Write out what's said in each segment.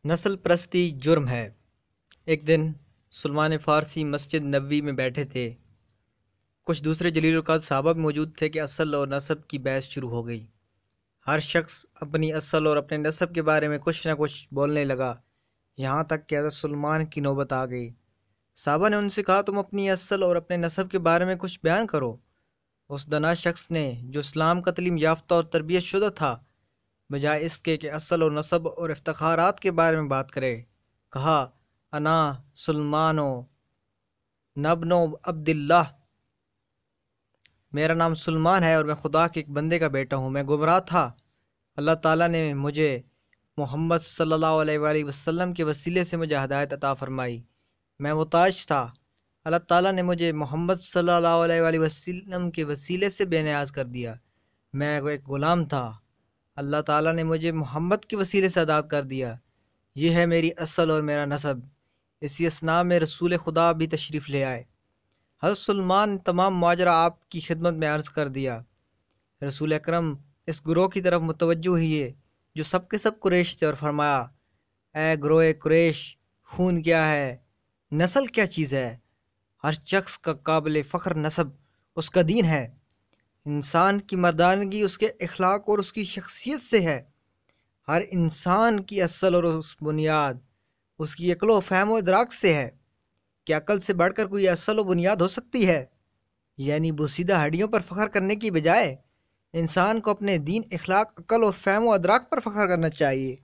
نسل پرستی جرم ہے۔ ایک دن سلمان فارسی مسجد نبوی میں بیٹھے تھے۔ کچھ دوسرے جلیل القدر صحابہ بھی موجود تھے کہ اصل اور نسب کی بحث شروع ہو گئی۔ ہر شخص اپنی اصل اور اپنے نسب کے بارے میں کچھ نہ کچھ بولنے لگا، یہاں تک کہ حضرت سلمان کی نوبت آ گئی۔ صحابہ نے ان سے کہا، تم اپنی اصل اور اپنے نسب کے بارے میں کچھ بیان کرو۔ اس دنا شخص نے، جو اسلام کا تعلیم یافتہ اور تربیت شدہ تھا، بجائے اس کے کہ اصل اور نسب اور افتخارات کے بارے میں بات کرے، کہا، انا سلمانو نبنو عبداللہ، میرا نام سلمان ہے اور میں خدا کے ایک بندے کا بیٹا ہوں۔ میں گمراہ تھا، اللہ تعالیٰ نے مجھے محمد صلی اللہ علیہ وآلہ وسلم کے وسیلے سے مجھے ہدایت عطا فرمائی۔ میں محتاج تھا، اللہ تعالیٰ نے مجھے محمد صلی اللہ علیہ وآلہ وسلم کے وسیلے سے بے نیاز کر دیا۔ میں ایک غلام تھا، اللہ تعالیٰ نے مجھے محمد کے وسیلے سے آزاد کر دیا۔ یہ ہے میری اصل اور میرا نسب۔ اسی اثناء میں رسول خدا بھی تشریف لے آئے۔ حضرت سلمان نے تمام ماجرا آپ کی خدمت میں عرض کر دیا۔ رسول اکرم اس گروہ کی طرف متوجہ ہوئے جو سب کے سب قریش تھے، اور فرمایا، اے گروہ قریش، خون کیا ہے، نسل کیا چیز ہے؟ ہر شخص کا قابل فخر نسب اس کا دین ہے۔ انسان کی مردانگی اس کے اخلاق اور اس کی شخصیت سے ہے۔ ہر انسان کی اصل اور اس بنیاد اس کی عقل و فہم و ادراک سے ہے۔ کیا عقل سے بڑھ کر کوئی اصل و بنیاد ہو سکتی ہے؟ یعنی بوسیدہ ہڈیوں پر فخر کرنے کی بجائے انسان کو اپنے دین، اخلاق، عقل اور فہم و ادراک پر فخر کرنا چاہیے۔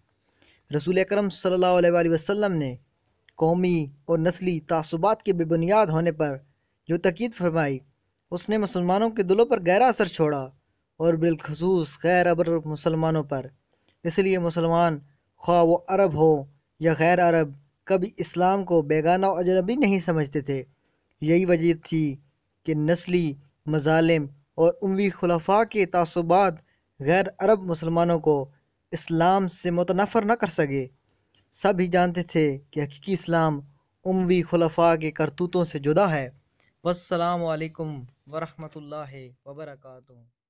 رسول اکرم صلی اللہ علیہ وآلہ وسلم نے قومی اور نسلی تعصبات کے بے بنیاد ہونے پر جو تاکید فرمائی، اس نے مسلمانوں کے دلوں پر گہرا اثر چھوڑا، اور بالخصوص غیر عرب مسلمانوں پر۔ اس لیے مسلمان، خواہ وہ عرب ہو یا غیر عرب، کبھی اسلام کو بیگانہ و اجنبی نہیں سمجھتے تھے۔ یہی وجہ تھی کہ نسلی مظالم اور اموی خلفاء کے تعصبات غیر عرب مسلمانوں کو اسلام سے متنفر نہ کر سکے۔ سب ہی جانتے تھے کہ حقیقی اسلام اموی خلفاء کے کرتوتوں سے جدا ہے۔ والسلام علیکم ورحمۃ اللہ وبرکاتہ۔